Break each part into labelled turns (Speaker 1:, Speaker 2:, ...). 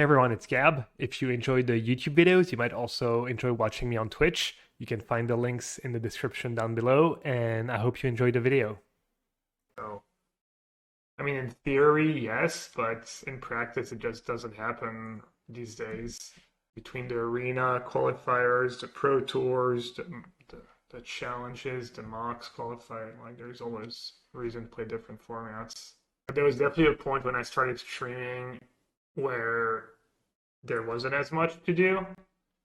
Speaker 1: Hey everyone, it's Gab. If you enjoyed the YouTube videos, you might also enjoy watching me on Twitch. You can find the links in the description down below, and I hope you enjoyed the video. So, I mean, in theory, yes, but in practice, it just doesn't happen these days. Between the arena qualifiers, the pro tours, the challenges, the mocks qualifying, like there's always reason to play different formats. But there was definitely a point when I started streaming where there wasn't as much to do,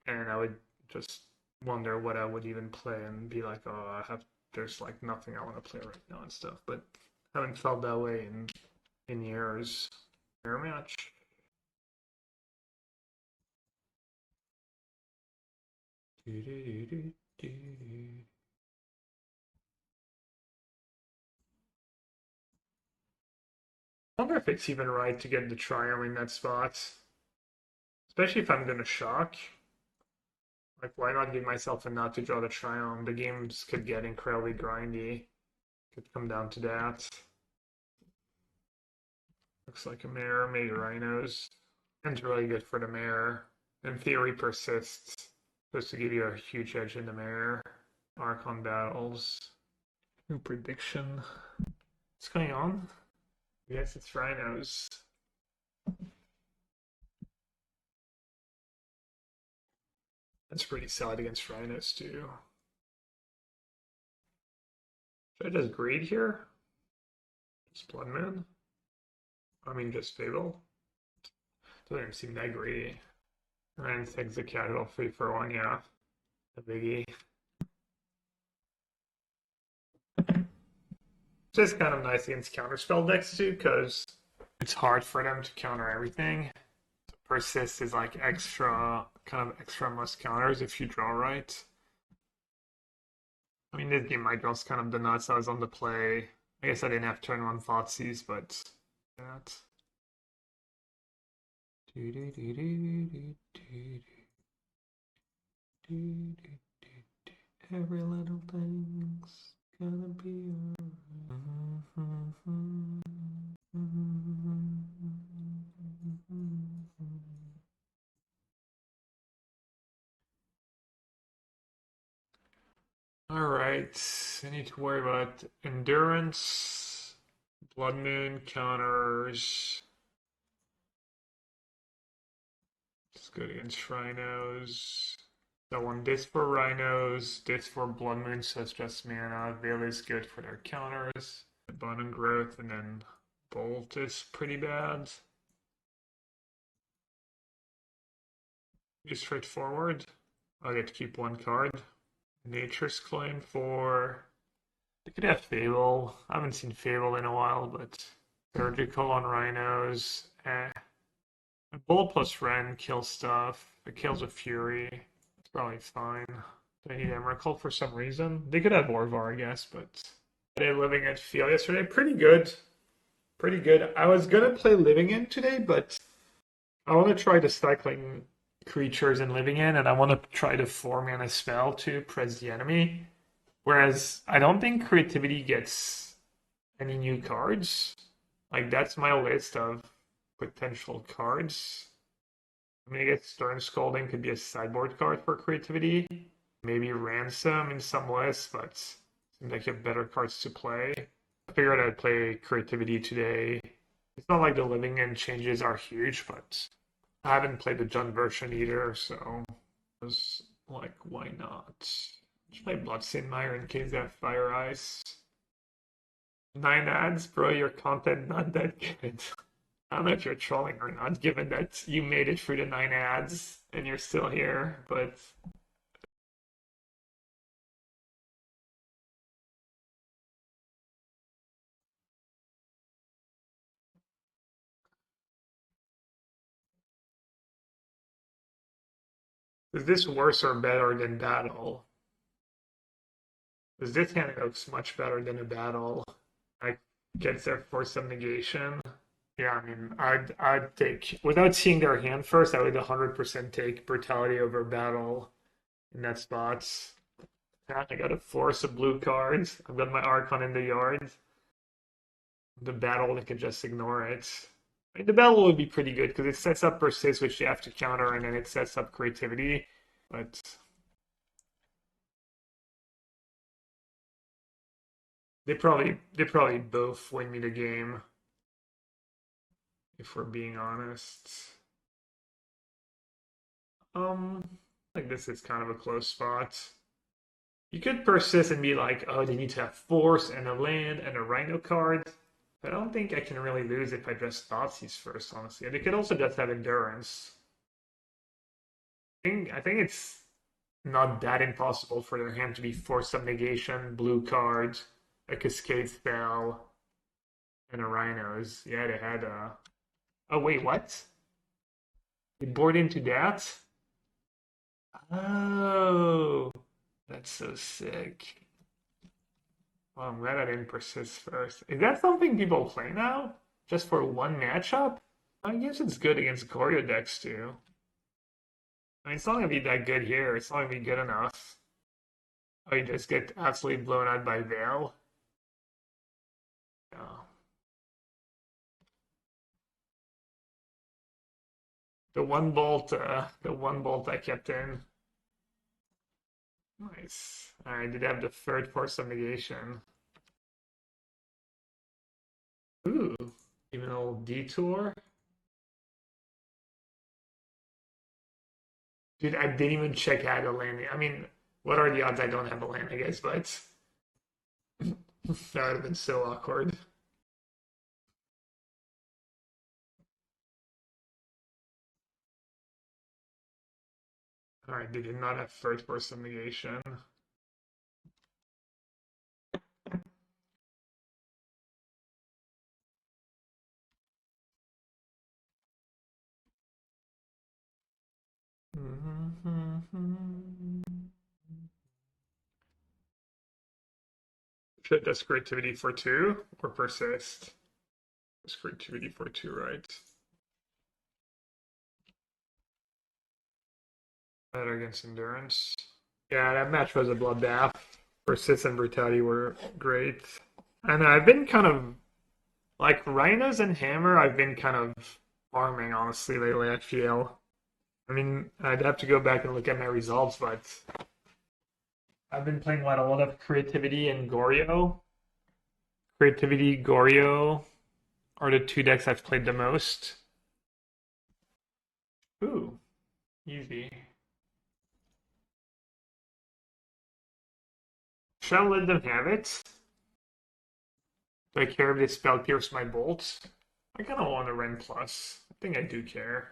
Speaker 1: and I would just wonder what I would even play and be like, oh, there's like nothing I want to play right now and stuff. But I haven't felt that way in years. Very much. I wonder if it's even right to get the trial in that spot. Especially if I'm gonna shock. Like, why not give myself a nod to draw the trial? The games could get incredibly grindy. Could come down to that. Looks like a mare, maybe rhinos. And really good for the mare. In theory, persists. Supposed to give you a huge edge in the mare. Archon battles. New prediction. What's going on? Yes, it's rhinos. That's pretty solid against rhinos too. Should I just greed here? Just Blood Moon? I mean, just Fable? Doesn't even seem that greedy. Wrenn and Six, the casual 3-for-1, yeah. The biggie. It's just kind of nice against counterspell decks too, because it's hard for them to counter everything. Persist is like extra, kind of extra must counters if you draw right. I mean, this game might draw kind of the nuts. I was on the play. I guess I didn't have turn one Thoughtseize, but that. Every little thing's gonna be Alright, I need to worry about endurance, Blood Moon counters. It's good against rhinos. So I want this for rhinos, this for Blood Moon, so it's just mana. Veil is good for their counters. Abundant Growth, and then Bolt is pretty bad. Pretty straightforward. I'll get to keep one card. Nature's Claim for... They could have Fable. I haven't seen Fable in a while, but Surgical on rhinos. Bolt plus Wrenn kills stuff. It kills a Fury. It's probably fine. They need Emrakul for some reason. They could have Orvar, I guess, but... They Living End Field yesterday. Pretty good. Pretty good. I was gonna play Living End today, but I want to try the cycling creatures in Living End, and I want to try the 4-mana spell to press the enemy. Whereas I don't think Creativity gets any new cards. Like, that's my list of potential cards. I mean, I guess Stern Scalding could be a sideboard card for Creativity. Maybe Ransom in some lists, but seems like you have better cards to play. I figured I'd play Creativity today. It's not like the Living End changes are huge, but I haven't played the Jund version either, so I was like, why not? Just play Bloodstained Mire in case they have Fire Ice. 9 ads, bro, your content not that good. I don't know if you're trolling or not, given that you made it through the 9 ads and you're still here, but... Is this worse or better than Battle? Because this hand looks much better than a Battle. I gets there for some negation. Yeah, I mean, I'd take, without seeing their hand first, I would 100% take Brutality over Battle in that spot. I gotta force a blue card. I've got my Archon in the yard. The Battle, I could just ignore it. I mean, the battle would be pretty good because it sets up Persist, which you have to counter, and then it sets up Creativity. But they probably both win me the game, if we're being honest. Like this is kind of a close spot. You could persist and be like, oh, they need to have force and a land and a rhino card. But I don't think I can really lose if I just Thoughtseize first, honestly. They could also just have endurance. I think it's not that impossible for their hand to be force of negation, blue card, a cascade spell, and a rhinos. Yeah, they had a. Oh wait, what? They board into that? Oh, that's so sick. Well, I'm glad I didn't persist first. Is that something people play now? Just for one matchup? I guess it's good against Goryo decks too. I mean, it's not gonna be that good here. It's not gonna be good enough. Oh, you just get absolutely blown out by Veil? Oh. The one bolt I kept in. Nice. I did have the third force of negation. Ooh, even a little detour. Dude, I didn't even check out a land. I mean, what are the odds I don't have a land, I guess, but that would have been so awkward. Alright, they did not have third force of negation. Should that's creativity for 2 or persist? It's creativity for 2, right? Better against endurance. Yeah, that match was a bloodbath. Persist and brutality were great. And I've been kind of like Rhinos and Hammer, I've been kind of farming honestly lately, I feel. I mean, I'd have to go back and look at my results, but I've been playing a lot of creativity and Goryo. Creativity, Goryo are the two decks I've played the most. Ooh, easy. Shall I let them have it? Do I care if they spell pierce my bolts? I kind of want a Wrenn Plus. I think I do care.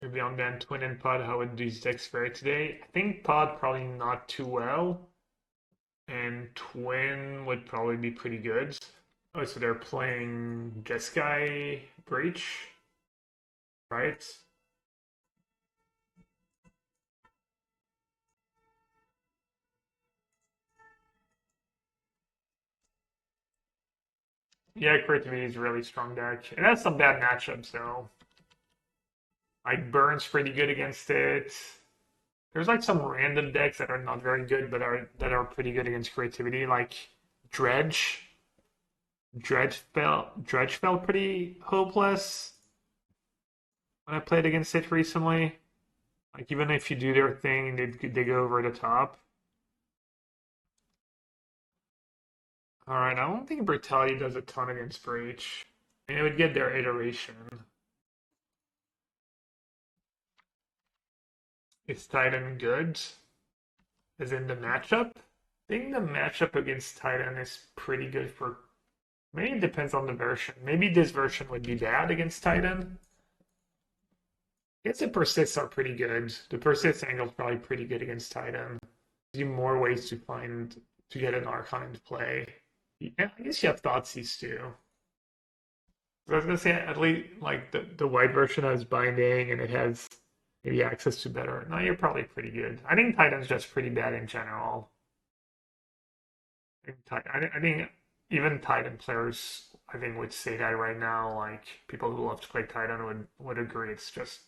Speaker 1: Maybe on then Twin and Pod, how would these decks fare today? I think Pod probably not too well. And Twin would probably be pretty good. Oh, so they're playing Jeskai Breach, right? Yeah, Creativity is a really strong deck. It has some bad matchups though. Like Burn's pretty good against it. There's like some random decks that are not very good, but that are pretty good against Creativity, like Dredge. Dredge felt pretty hopeless when I played against it recently. Like even if you do their thing, they go over the top. All right, I don't think Brutality does a ton against Breach. I mean, it would get their iteration. Is Titan good? As in the matchup? I think the matchup against Titan is pretty good for. Maybe it depends on the version. Maybe this version would be bad against Titan. I guess the persists are pretty good. The persist angle is probably pretty good against Titan. Gives you more ways to get an Archon into play. Yeah, I guess you have Thoughtseize too. I was gonna say at least like the white version has binding and it has maybe access to better. No, you're probably pretty good. I think Titan's just pretty bad in general. I think even Titan players I think would say that right now. Like people who love to play Titan would agree it's just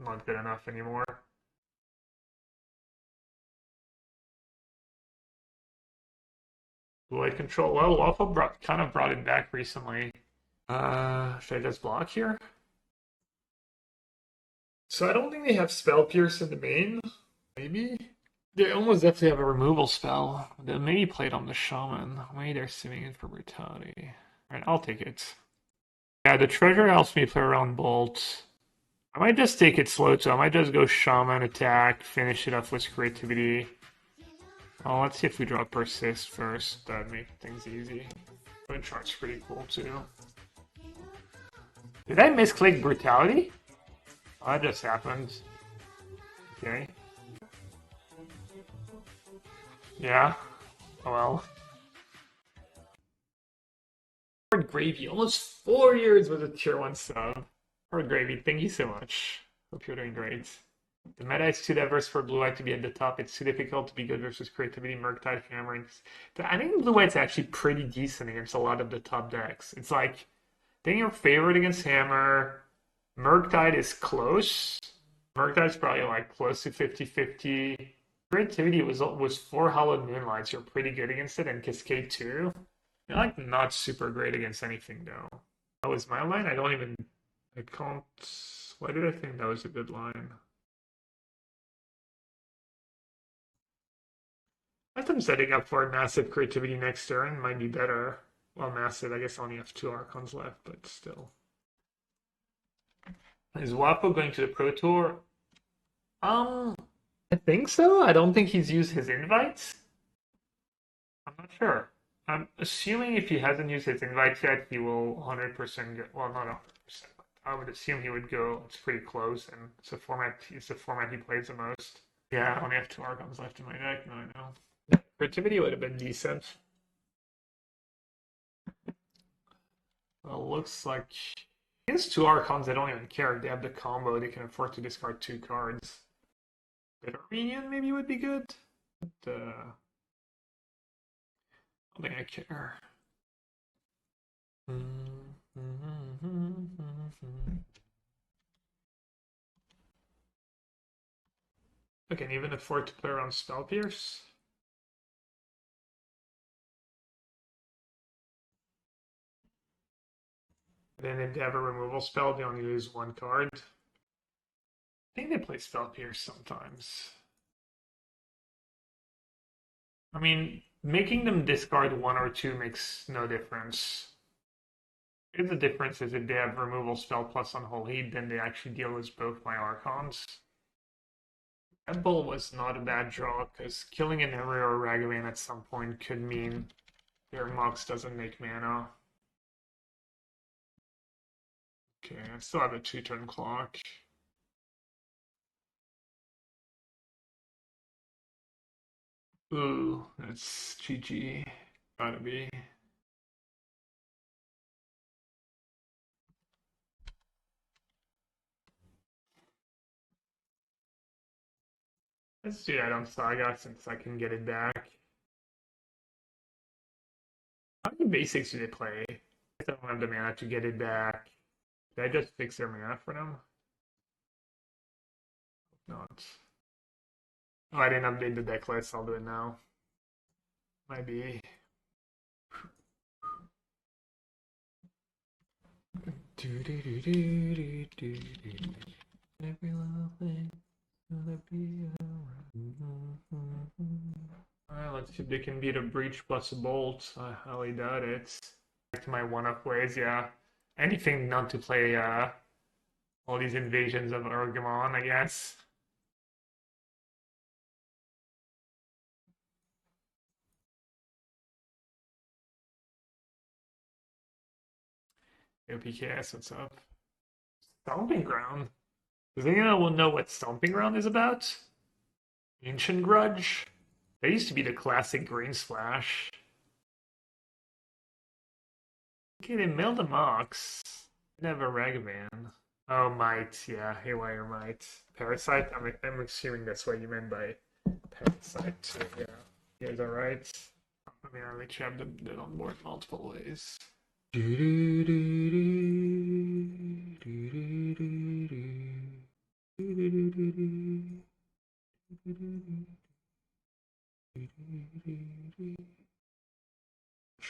Speaker 1: not good enough anymore. Blue-white control. Well, Waffle kind of brought it back recently. Should I just block here? So I don't think they have Spell Pierce in the main. Maybe? They almost definitely have a removal spell. They maybe play it on the Shaman. Maybe they're simming in for Brutality. Alright, I'll take it. Yeah, the treasure helps me play around Bolt. I might just take it slow too. I might just go Shaman, attack, finish it up with Creativity. Oh, let's see if we draw Persist first. That'd make things easy. Bone Shards pretty cool too. Did I misclick Brutality? Oh, that just happened. Okay. Yeah. Oh well. Hard Gravy, almost 4 years with a tier 1 sub. Hard Gravy, thank you so much. Hope you're doing great. The meta is too diverse for Blue White to be at the top. It's too difficult to be good versus Creativity, Murktide, Hammering. I think Blue White's actually pretty decent against a lot of the top decks. It's like, I think your favorite against Hammer. Murktide is close. Murktide's probably like close to 50-50. Creativity was 4 Hallowed Moonlights. You're pretty good against it, and Cascade too. You're like not super great against anything though. That was my line. I can't. Why did I think that was a good line? I think setting up for massive creativity next turn might be better. Well, massive. I guess I only have 2 Archons left, but still. Is Wapo going to the Pro Tour? I think so. I don't think he's used his invites. I'm not sure. I'm assuming if he hasn't used his invites yet, he will 100% go. Well, not 100%. I would assume he would go. It's pretty close, and it's the format he plays the most. Yeah, I only have 2 Archons left in my deck. No, I know. Creativity would have been decent. Well, looks like against 2 Archons, they don't even care. They have the combo. They can afford to discard 2 cards. Bitter Reunion maybe would be good. But, I don't think I care. I can even afford to play around Spell Pierce. Then if they have a removal spell, they only lose 1 card. I think they play Spell Pierce sometimes. I mean, making them discard 1 or 2 makes no difference. If the difference is if they have removal spell plus Unholy, then they actually deal with both my Archons. Temple was not a bad draw, because killing an Emery or Ragavan at some point could mean their Mox doesn't make mana. Okay, I still have a 2-turn clock. Ooh, that's GG. Gotta be. Let's do that on Saga since I can get it back. How many basics do they play? I don't have the mana to get it back. Did I just fix their mana for them? Not. Oh, I didn't update the deck list. I'll do it now. Might be. Every little thing gonna be alright, let's see if they can beat a Breach plus a Bolt. I highly doubt it. Back to my one-up ways, yeah. Anything not to play all these invasions of Ergamon, I guess. Yo, PKS, what's up? Stomping Ground? Does anyone know what Stomping Ground is about? Ancient Grudge? That used to be the classic Green Splash. Okay, they mailed a Mox. Never Ragavan. Oh, Might. Yeah, Haywire Might. Parasite? I'm assuming that's what you meant by Parasite. So, yeah. You guys alright? I mean, I literally have them on board multiple ways.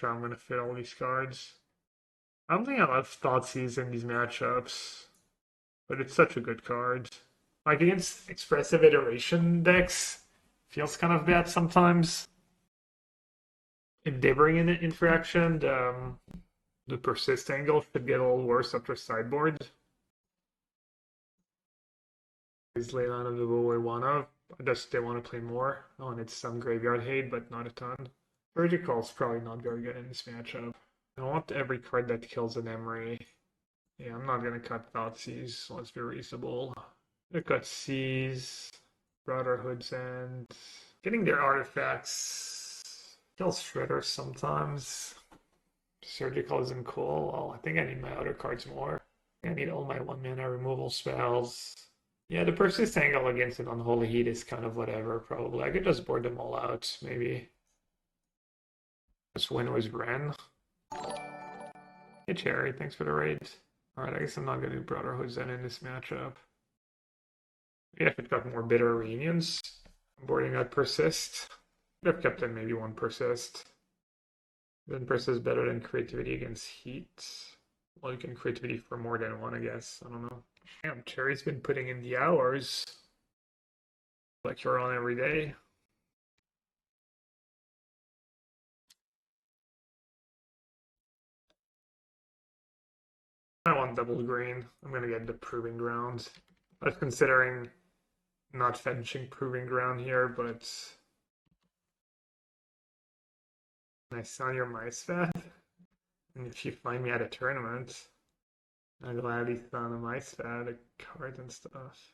Speaker 1: sure I'm gonna fit all these cards. I don't think I love Thoughtseize in these matchups, but it's such a good card. Like against expressive iteration decks, feels kind of bad sometimes. Endeavoring in interaction, the persist angle should get a little worse after sideboard. Is late line of the way one of. I just didn't want to play more. I wanted some graveyard hate, but not a ton. Surgical is probably not very good in this matchup. I want every card that kills an Emery. Yeah, I'm not gonna cut Thoughtseize. Let's be reasonable. I cut Seize, Brotherhood's End. Getting their artifacts kills Shredder sometimes. Surgical isn't cool. Well, I think I need my other cards more. I need all my 1-mana removal spells. Yeah, the persist angle against an Unholy Heat is kind of whatever, probably. I could just board them all out, maybe. This win was Wrenn. Hey, Cherry, thanks for the raid. Alright, I guess I'm not going to do Brotherhood Zen in this matchup. Yeah, if it got more bitter reunions, I'm boarding out Persist. I've kept in maybe one Persist. Then Persist better than Creativity against Heat. Well, you can Creativity for more than one, I guess. I don't know. Damn, Cherry's been putting in the hours. Like you're on every day. I want double green. I'm gonna get the Proving Ground. I was considering not fetching Proving Ground here, but nice on your mice path. And if you find me at a tournament, I'll gladly throw on a mice path, a card and stuff.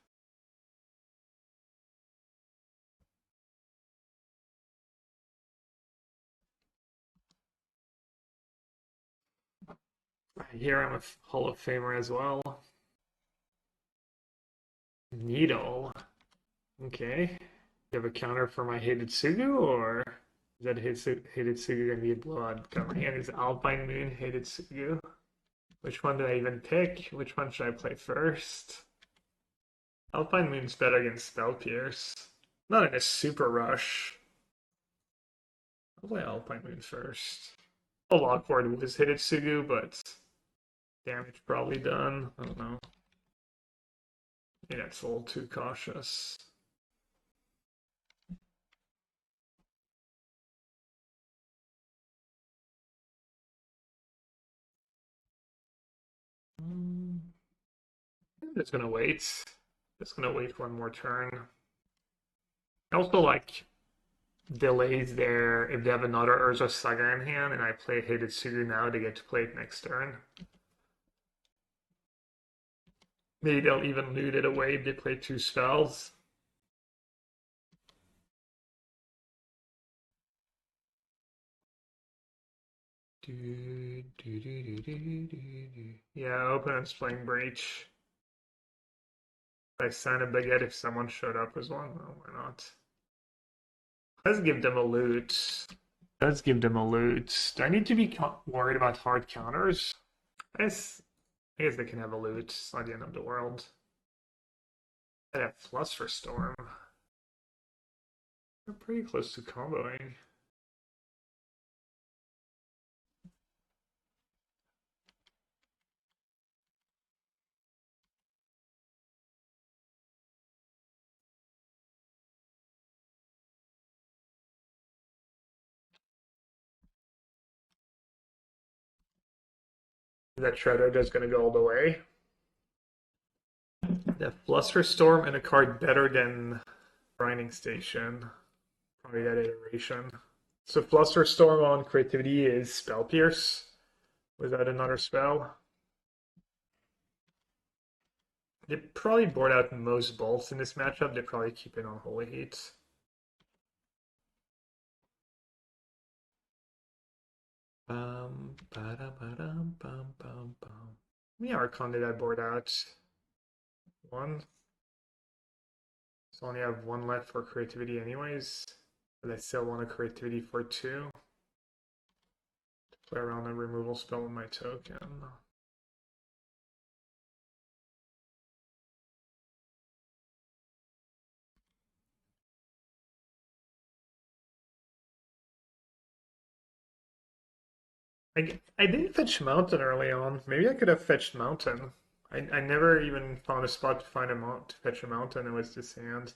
Speaker 1: Here I'm a Hall of Famer as well. Needle. Okay. You have a counter for my Hidetsugu, or is that Hidetsugu gonna be a blowout coming in? Is Alpine Moon Hidetsugu? Which one did I even pick? Which one should I play first? Alpine Moon's better against Spell Pierce. Not in a super rush. I'll play Alpine Moon first. A Lockboard was Hidetsugu, but damage probably done. I don't know. Yeah, it's a little too cautious. I'm just gonna wait. Just gonna wait one more turn. I also like delays there if they have another Urza Saga in hand and I play Hidetsugu now to get to play it next turn. Maybe they'll even loot it away if they play 2 spells. Yeah, opponent's playing Breach. I sign a baguette if someone showed up as one. No, why not? Let's give them a loot. Let's give them a loot. Do I need to be worried about hard counters? I guess they can have a loot. It's not the end of the world. I have Fluster Storm. We're pretty close to comboing. That Shredder just gonna go all the way. The Fluster Storm and a card better than Grinding Station. Probably that iteration. So Fluster Storm on Creativity is Spell Pierce without another spell. They probably board out most bolts in this matchup. They probably keep it on Holy Heat. How many Archon did I board out? 1. So I only have 1 left for Creativity anyways. But I still want a Creativity for 2. To play around a removal spell with my token. I didn't fetch Mountain early on. Maybe I could have fetched Mountain. I never even found a spot to find a mount to fetch a Mountain. It was this hand.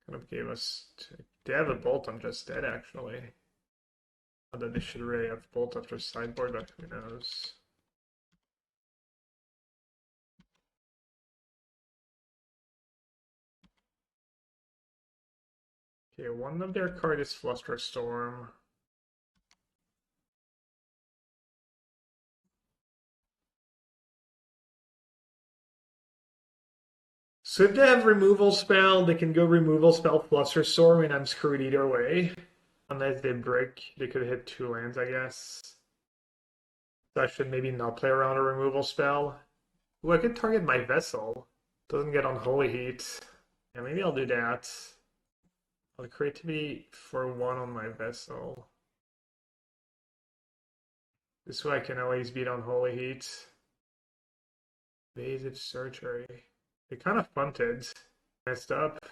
Speaker 1: Kind of gave us. They have a Bolt on Just Dead actually. Although they should really have Bolt after sideboard, but who knows. Okay, one of their card is Flusterstorm. So if they have removal spell, they can go removal spell Flusterstorm, and I'm screwed either way. Unless they break, they could hit 2 lands, I guess. So I should maybe not play around a removal spell. Ooh, I could target my Vessel. Doesn't get Unholy Heat. Yeah, maybe I'll do that. I'll Creativity for 1 on my Vessel. This way I can always beat Unholy Heat. Invasive Surgery. They kind of punted. Messed up.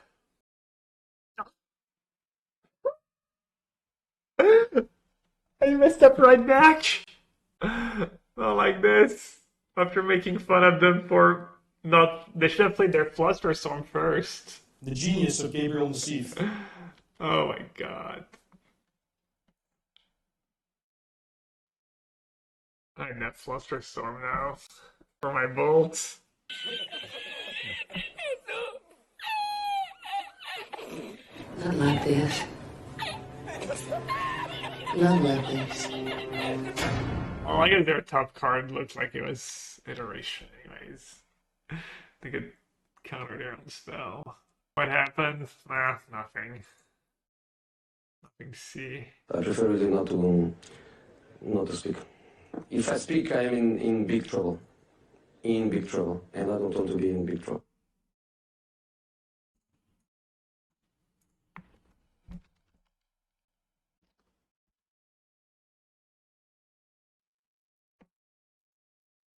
Speaker 1: I messed up right back. Not like this. After making fun of them for not... They should have played their Flusterstorm first.
Speaker 2: The genius of Gabriel Nassif.
Speaker 1: Oh my god. I net Flusterstorm now. For my Bolt.
Speaker 3: Not like this. Not like this.
Speaker 1: Well, I guess their top card looked like it was Iteration anyways. They could counter their own spell. What happened? Nah, nothing. Nothing to see.
Speaker 4: I prefer really not to speak. If I speak, I am in big trouble. In big trouble. And I don't want to be in big trouble.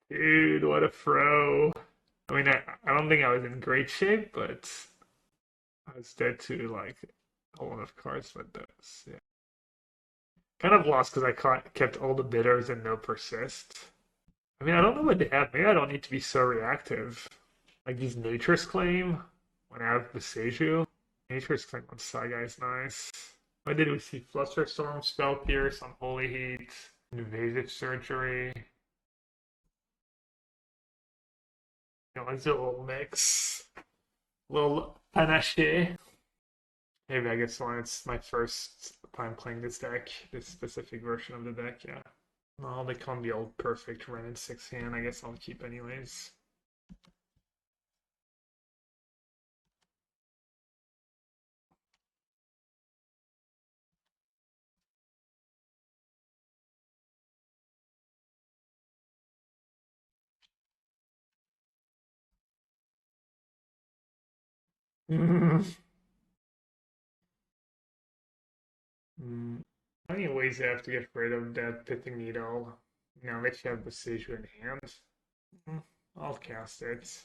Speaker 1: Dude, what a throw. I mean, I don't think I was in great shape, but I was dead to, like, a lot of cards with this. Yeah. Kind of lost because I kept all the bidders and no persist. I mean, I don't know what they have. Maybe I don't need to be so reactive. Like these Nature's Claim when I have Boseiju. Nature's Claim on Saga is nice. What did we see? Flusterstorm, Spell Pierce, Unholy Heat, Invasive Surgery. You know, let's do a little mix. A little panache. Maybe I guess when it's my first time playing this deck, this specific version of the deck, yeah. Well, they can't be all perfect Wrenn and Six hand. I guess I'll keep anyways. How many ways I have to get rid of that Pithing Needle? Now that you have Boseiju in hand. I'll cast it.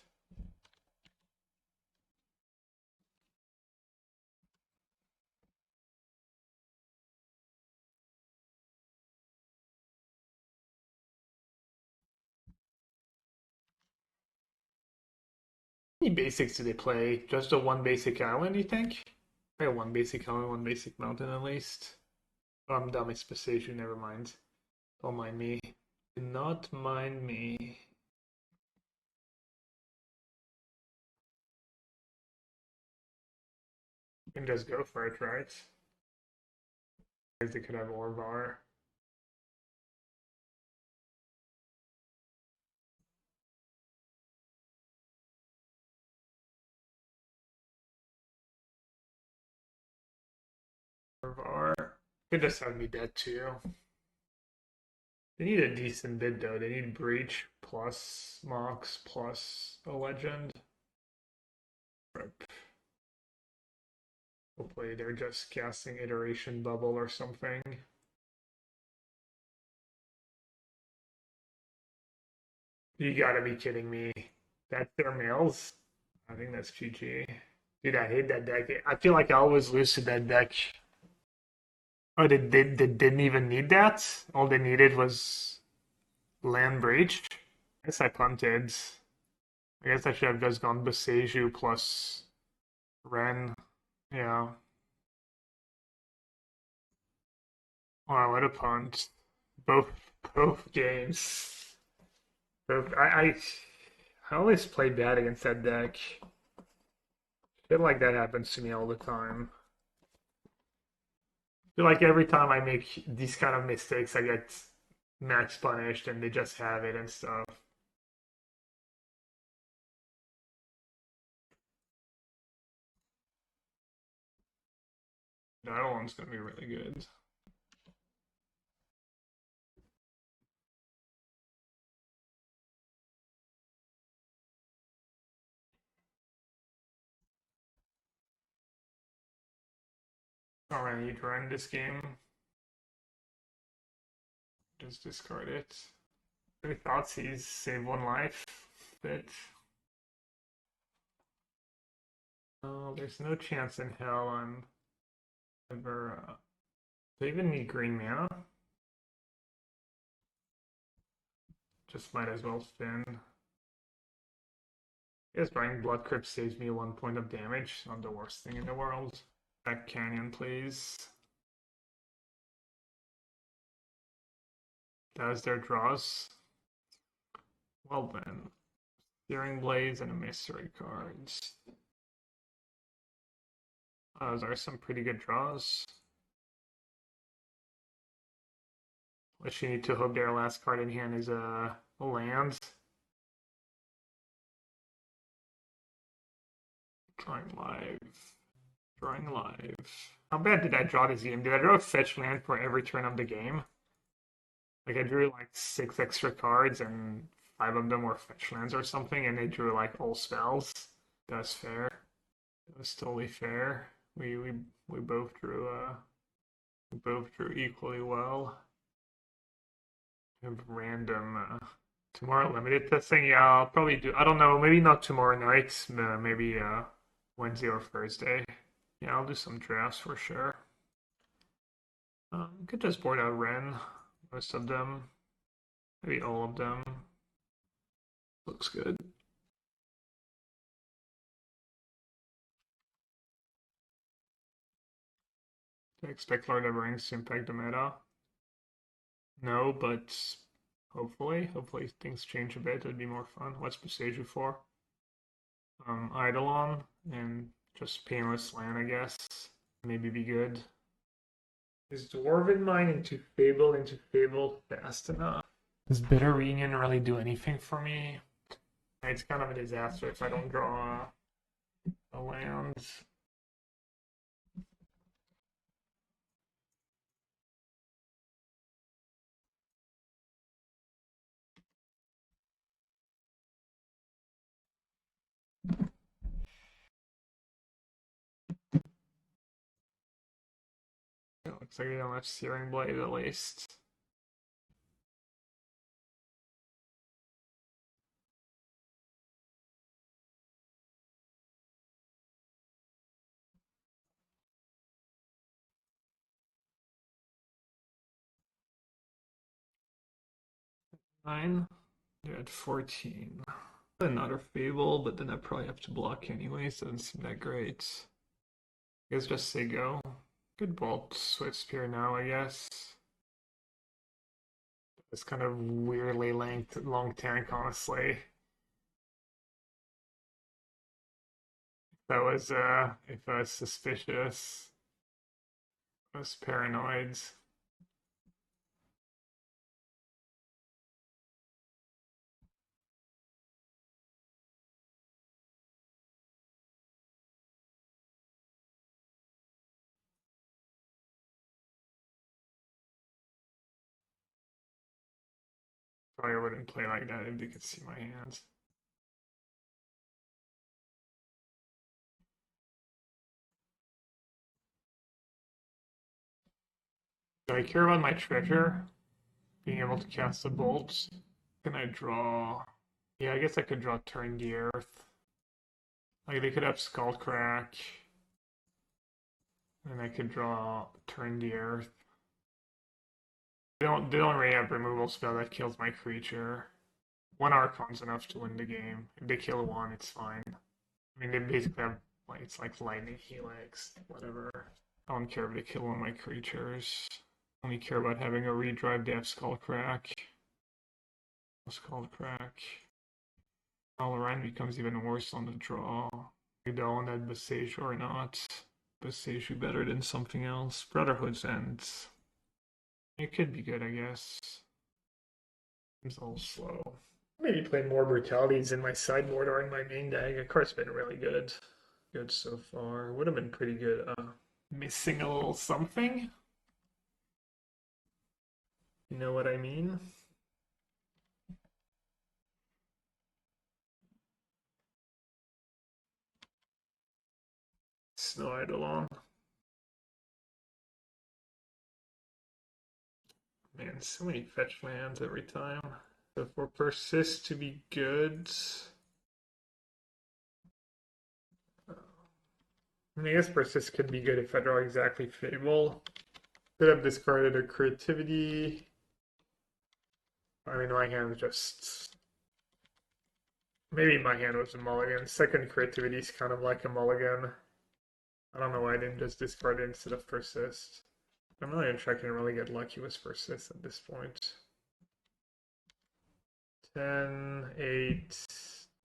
Speaker 1: How many basics do they play? Just a one basic island, you think? I got one basic island, one basic mountain at least. Oh, I'm dumb, it's Boseiju, never mind. Don't mind me. Do not mind me. You can just go for it, right? They could have Orvar. Orvar. Could just have me dead too. They need a decent bid though. They need Breach plus Mox plus a Legend. Rip. Hopefully they're just casting Iteration Bubble or something. You gotta be kidding me. That's their mails? I think that's GG. Dude, I hate that deck. I feel like I always lose to that deck. Oh, they didn't even need that? All they needed was land breach? I guess I punted. I guess I should have just gone Boseiju plus Wrenn. Yeah. Wow, what a punt. Both games. I always play bad against that deck. I feel like that happens to me all the time. I feel like every time I make these kind of mistakes, I get max punished and they just have it and stuff. That one's gonna be really good. Alright, I need to run this game. Just discard it. Maybe Thoughtseize, save one life. But oh, there's no chance in hell I'm ever. Do I even need green mana? Just might as well spin. I guess buying Blood Crypt saves me 1 point of damage. Not the worst thing in the world. Back Canyon, please. Does their draws? Well then. Searing Blades and a mystery cards. Those are some pretty good draws. What you need to hope their last card in hand is a land. Drawing live. Drawing live. How bad did I draw this game? Did I draw a fetch land for every turn of the game? Like I drew like 6 extra cards and 5 of them were fetch lands or something, and they drew like all spells. That's fair. That was totally fair. We both drew equally well. Random tomorrow limited testing. Yeah, I'll probably do. I don't know. Maybe not tomorrow night. Maybe Wednesday or Thursday. Yeah, I'll do some drafts for sure. Could just board out Wrenn. Most of them. Maybe all of them. Looks good. Do I expect Lord of the Rings to impact the meta? No, but hopefully things change a bit. It'd be more fun. What's Boseiju for? Eidolon and just painless land, I guess. Maybe be good. Is Dwarven Mine into Fable fast enough? Does Bitter Reunion really do anything for me? It's kind of a disaster if I don't draw a land. It looks like we don't have Searing Blade at least. Nine. You're at 14. Another Fable, but then I probably have to block anyways. Doesn't seem that great. I guess just say go. Good bolt Swift Spear now, I guess. It's kind of weirdly long tank, honestly. That was if I was suspicious. I was paranoid. Probably wouldn't play like that if you could see my hands. Do I care about my treasure? Being able to cast a bolt? Can I draw? Yeah, I guess I could draw Turn the Earth. Like they could have Skull Crack. And I could draw Turn the Earth. They don't really have removal spell that kills my creature. One Archon's enough to win the game. If they kill one, it's fine. I mean, they basically have, like, it's like Lightning Helix, whatever. I don't care if they kill one of my creatures. I only care about having a redrive. They have Skullcrack. Skullcrack. All around becomes even worse on the draw. You don't add Boseiju or not. Boseiju better than something else. Brotherhood's ends. It could be good, I guess. It's all slow. Maybe play more brutalities in my sideboard or in my main deck. Of course, been really good. Good so far. Would have been pretty good. Missing a little something. You know what I mean? Snow Eidolon. Man, so many fetch lands every time. So for Persist to be good... I mean, I guess Persist could be good if I draw exactly Fable. Could have discarded a Creativity. I mean, my hand was just... Maybe my hand was a mulligan. Second Creativity is kind of like a mulligan. I don't know why I didn't just discard it instead of Persist. I'm not even sure I can really get lucky with Persist at this point. 10, 8,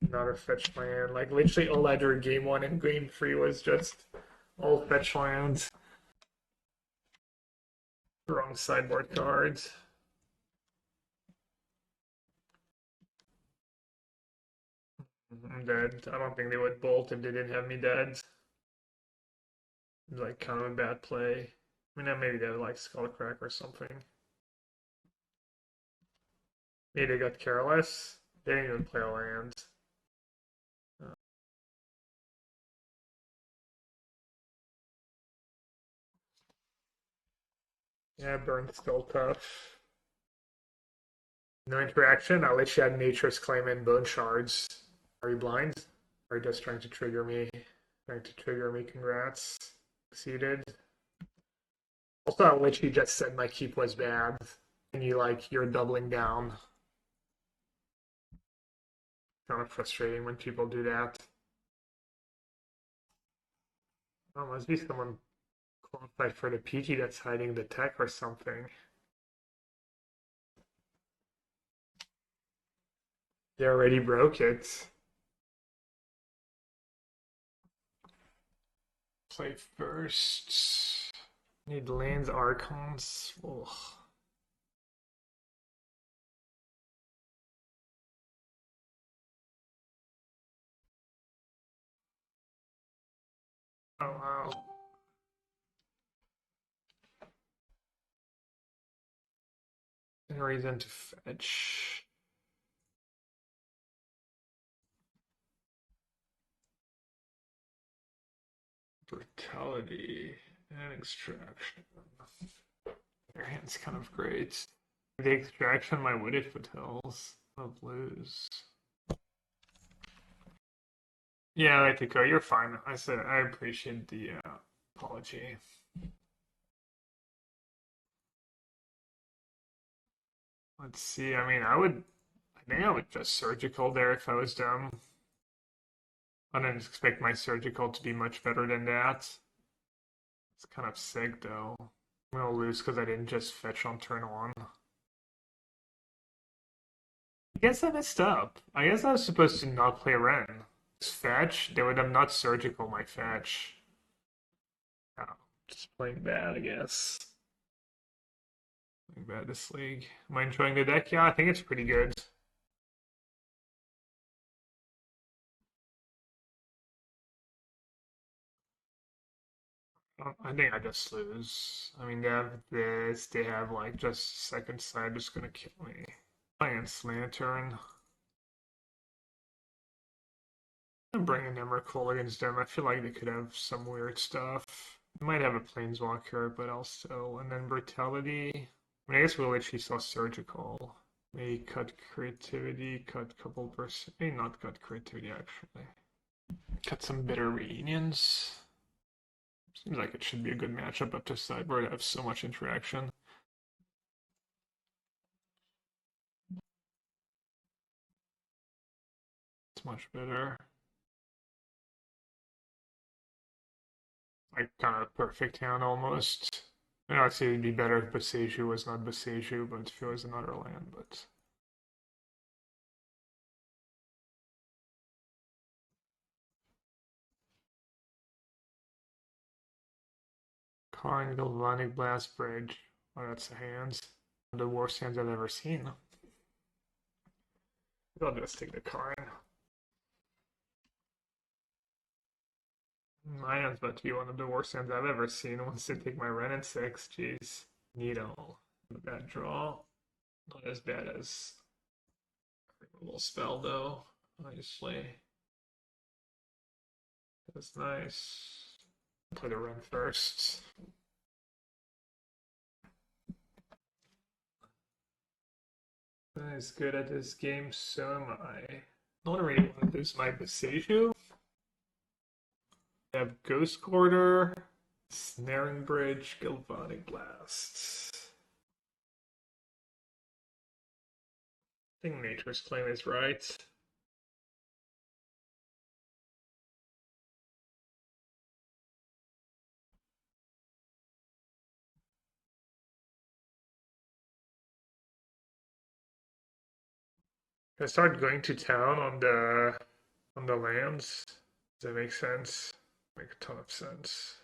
Speaker 1: another fetch land. Like, literally all I drew game 1 and game 3 was just all fetch lands. Wrong sideboard cards. I'm dead. I don't think they would bolt if they didn't have me dead. It's like kind of a bad play. I mean, maybe they have like Skullcrack or something. Maybe they got careless. They didn't even play a land. Yeah, burn Skull Tough. No interaction. I'll let you add Nature's Claim and Bone Shards. Are you blind? Or are you just trying to trigger me? Trying to trigger me, congrats. Succeeded. Also, I literally just said my keep was bad. And you're doubling down. Kind of frustrating when people do that. Oh, must be someone qualified for the PG that's hiding the tech or something. They already broke it. Play first. Need lands, Archons. Ugh. Oh wow. No reason to fetch. Brutality and extraction. Their hand's kind of great. The extraction, my Wooded Foothills. I'll lose. Yeah, I think you're fine. I appreciate the apology. Let's see. I mean, I think I would just surgical there if I was them. I didn't expect my surgical to be much better than that. It's kind of sick though. I'm gonna lose because I didn't just fetch on turn 1. I guess I messed up. I guess I was supposed to not play Wrenn. Fetch, they would have not surgical my fetch. Oh, just playing bad, I guess. Playing bad this league. Am I enjoying the deck? Yeah, I think it's pretty good. I think I just lose. I mean, they have this, they have like just second side just gonna kill me. Playing Lantern. I'm bringing Emrakul against them. I feel like they could have some weird stuff. They might have a Planeswalker, but also, and then Brutality. I mean, I guess we'll literally saw Surgical. Maybe cut Creativity, cut couple percent. Maybe not cut Creativity, actually. Cut some Bitter Reunions. Seems like it should be a good matchup up to sideboard. I have so much interaction. It's much better. Like kind of perfect hand almost. I know I'd say it'd be better if Boseiju was not Boseiju, but if it was another land, but Karn, Galvanic Blast Bridge. Oh, that's the hands. The worst hands I've ever seen. I'll just take the Karn. My hand's about to be one of the worst hands I've ever seen. Once I take my Wrenn and Six, jeez. Needle. Bad draw. Not as bad as removal spell though, obviously. That's nice. Play the Wrenn first. I'm as good at this game, so am I. I don't really want to lose my Boseiju. I have Ghost Quarter, Snaring Bridge, Galvanic Blast. I think Nature's Claim is right. I start going to town on the lands. Does that make sense? Make a ton of sense.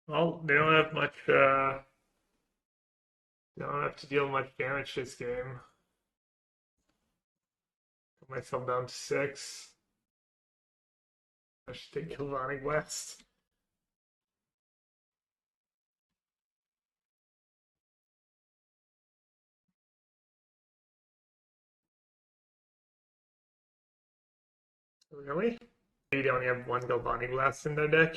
Speaker 1: Well, they don't have much they don't have to deal much damage this game. Put myself down to 6. I should take Galvanic Blast. Really? They only have one Galvanic Blast in their deck?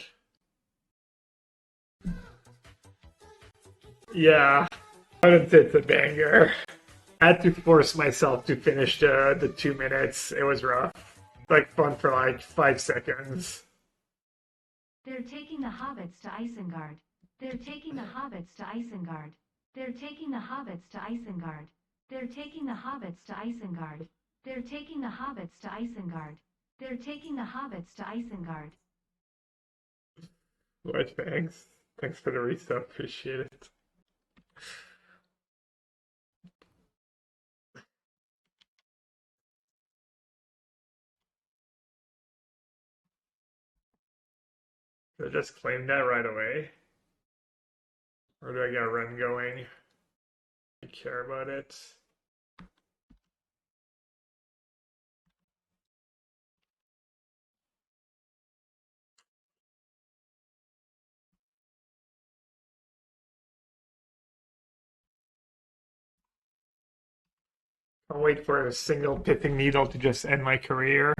Speaker 1: Yeah, it's a banger. I had to force myself to finish the 2 minutes. It was rough. Like fun for like 5 seconds.
Speaker 5: They're taking the hobbits to Isengard. They're taking the hobbits to Isengard. They're taking the hobbits to Isengard. They're taking the hobbits to Isengard. They're taking the hobbits to Isengard. They're taking the hobbits to Isengard.
Speaker 1: What, thanks. Thanks for the resub. Appreciate it. Should I just claim that right away? Or do I get a run going? I care about it. I'll wait for a single pithing needle to just end my career.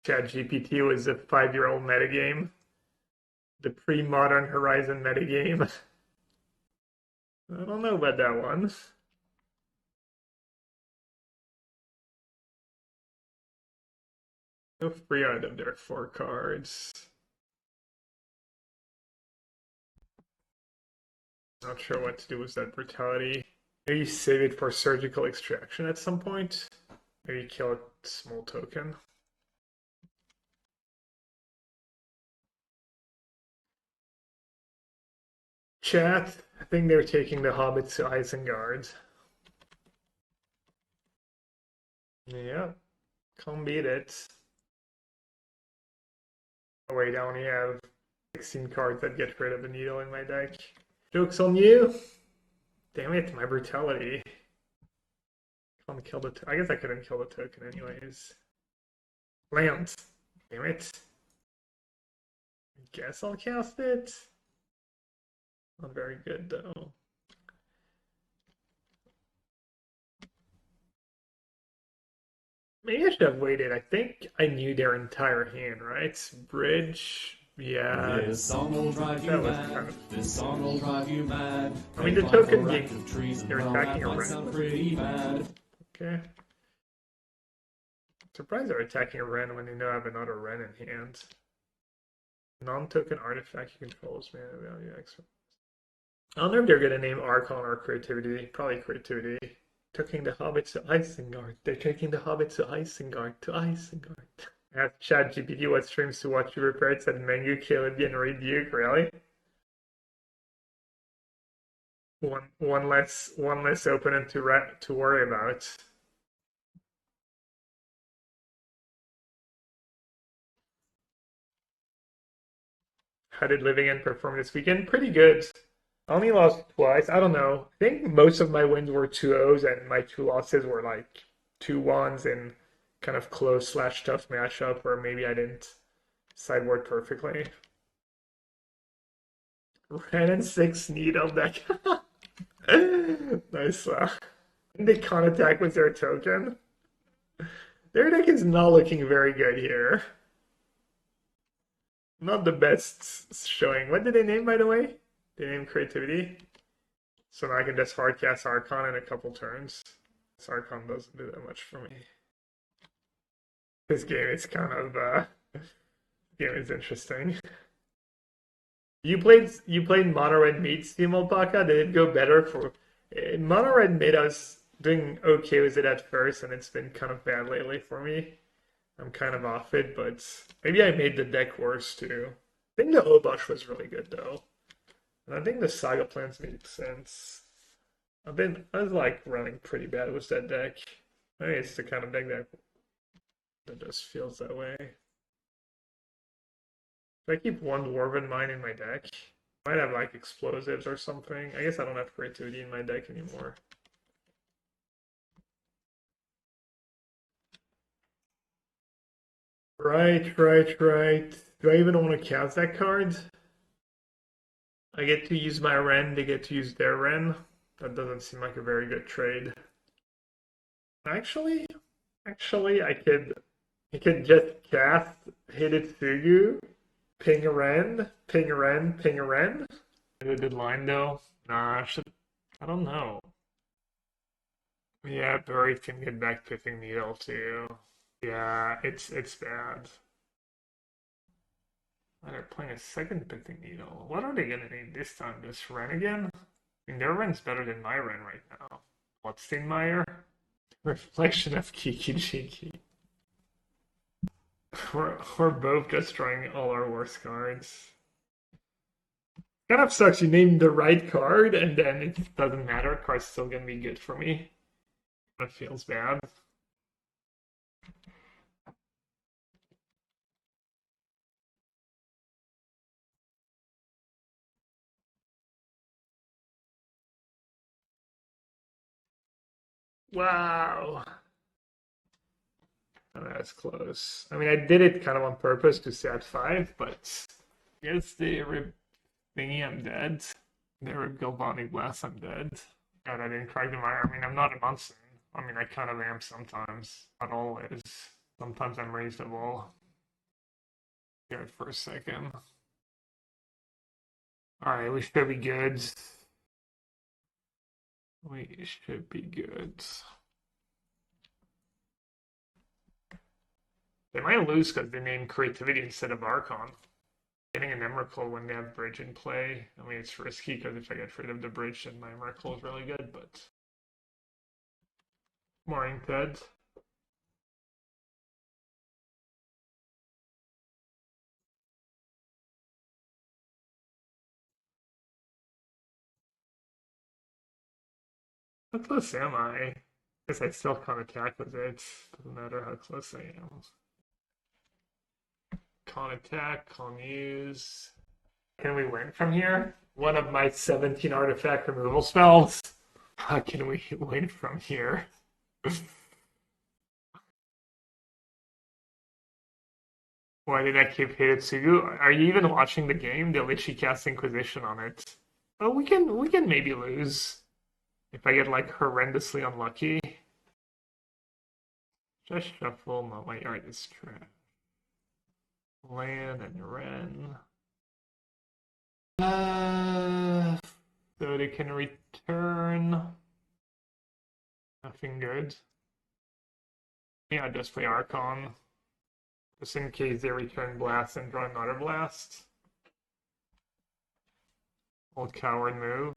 Speaker 1: ChatGPT was a 5-year-old metagame. The pre-modern Horizon metagame. I don't know about that one. No free item, there are 4 cards. Not sure what to do with that brutality. Maybe save it for surgical extraction at some point. Maybe kill a small token. Chat, I think they're taking the hobbits to Isengard. Yeah, can't beat it. Oh wait, I only have 16 cards that get rid of a needle in my deck. Joke's on you! Damn it, my brutality. Can't kill the I guess I couldn't kill the token anyways. Land. Damn it. I guess I'll cast it. Not very good though. Maybe I should have waited. I think I knew their entire hand, right? Bridge. Yeah.
Speaker 2: This song will drive you mad. This song will drive you mad.
Speaker 1: I mean, the token being they're attacking a
Speaker 2: sound pretty bad.
Speaker 1: Okay. surprised they're attacking Wrenn when they know I have another Wrenn in hand. Non-token artifact you control is mana value extra. I don't know if they're gonna name Archon or Creativity. Probably Creativity. Taking the Hobbits to Isengard. They're taking the Hobbits to Isengard. To Isengard. Ask ChatGPT what streams to watch you repair. It said Mengu, Caleb, and Rebuke. Really? One less opponent to worry about. How did Living End perform this weekend? Pretty good. I only lost twice. I don't know. I think most of my wins were 2-0s, and my 2 losses were like 2-1s in kind of close / tough matchup, or maybe I didn't sideboard perfectly. Wrenn and Six Needle deck. Nice. They can't attack with their token. Their deck is not looking very good here. Not the best showing. What did they name, by the way? They named Creativity. So now I can just hardcast Archon in a couple turns. This Archon doesn't do that much for me. This game is kind of game is interesting. You played Mono Red Meat Steam Alpaca. Did it go better for Mono Red Meat? I was doing okay with it at first, and it's been kind of bad lately for me. I'm kind of off it, but maybe I made the deck worse too. I think the Obosh was really good though. And I think the Saga plans make sense. I was like running pretty bad with that deck. Maybe it's the kind of deck that just feels that way. If I keep one Dwarven Mine in my deck, I might have like explosives or something. I guess I don't have Creativity in my deck anymore. Right. Do I even want to cast that card? I get to use my Wrenn, they get to use their Wrenn. That doesn't seem like a very good trade. Actually, I could just cast Hidetsugu, ping a Wrenn. Is it a good line though? Nah, I don't know. Yeah, Buried can get back Pithing Needle too. Yeah, it's bad. They're playing a second Pithing Needle. What are they gonna name this time? Just Wrenn again? I mean, their Wrenn's better than my Wrenn right now. Bloodstained Mire? Reflection of Kiki Jiki. We're both destroying all our worst cards. Kind of sucks. You named the right card, and then it doesn't matter. Card's still gonna be good for me. That feels bad. Wow. Oh, that's close. I mean, I did it kind of on purpose to set 5, but yes, the Rib thingy, I'm dead. The Rib Galvanic Blast, I'm dead. God, I didn't crack the Mire. I mean, I'm not a monster. I mean, I kind of am sometimes. Not always. Sometimes I'm reasonable. Here for a second. Alright, we should be good. We should be good. They might lose because they named Creativity instead of Archon. Getting an Emrakul when they have Bridge in play. I mean, it's risky because if I get rid of the Bridge, then my Emrakul is really good, but... More ink dead. How close am I? I guess I still can't attack with it. Doesn't matter how close I am. Can't attack, can't use. Can we win from here? One of my 17 artifact removal spells. How can we win from here? Why did I keep Hidetsugu? Are you even watching the game? They'll literally cast Inquisition on it. Oh, we can maybe lose. If I get like horrendously unlucky. Just shuffle, not my art is trash. Land and Wrenn. So they can return. Nothing good. Yeah, just play Archon. Just in case they return Blast and draw another Blast. Old coward move.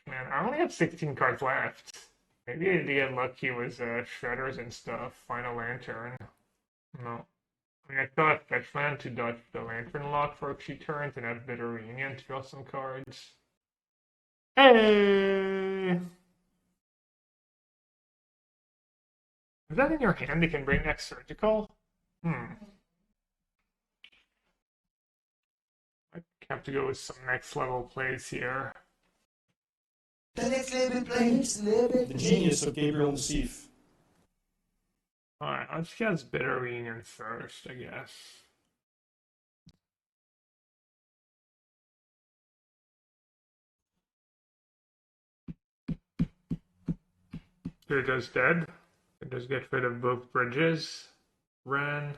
Speaker 1: Man, I only have 16 cards left. Maybe I did get lucky with Shredders and stuff. Final Lantern. No. I mean, I thought Fetchman to dodge the Lantern lock for a few turns and have Bitter Reunion to draw some cards. Hey! Is that in your hand? You can bring next Surgical? I have to go with some next level plays here.
Speaker 3: The next level plays,
Speaker 2: The genius of Gabriel Nassif.
Speaker 1: Alright, let's get Bitter Reunion first, I guess. You're just dead. You just get rid of both bridges. Wrenn.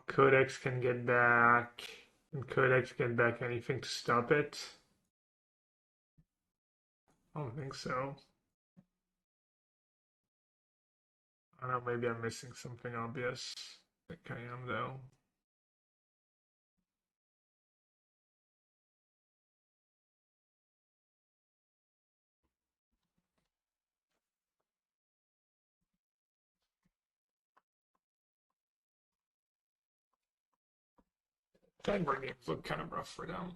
Speaker 1: Codex can get back. And Codex can get back anything to stop it. I don't think so. I don't know, maybe I'm missing something obvious. I think I am, though. Sideboard games look kind of rough for them.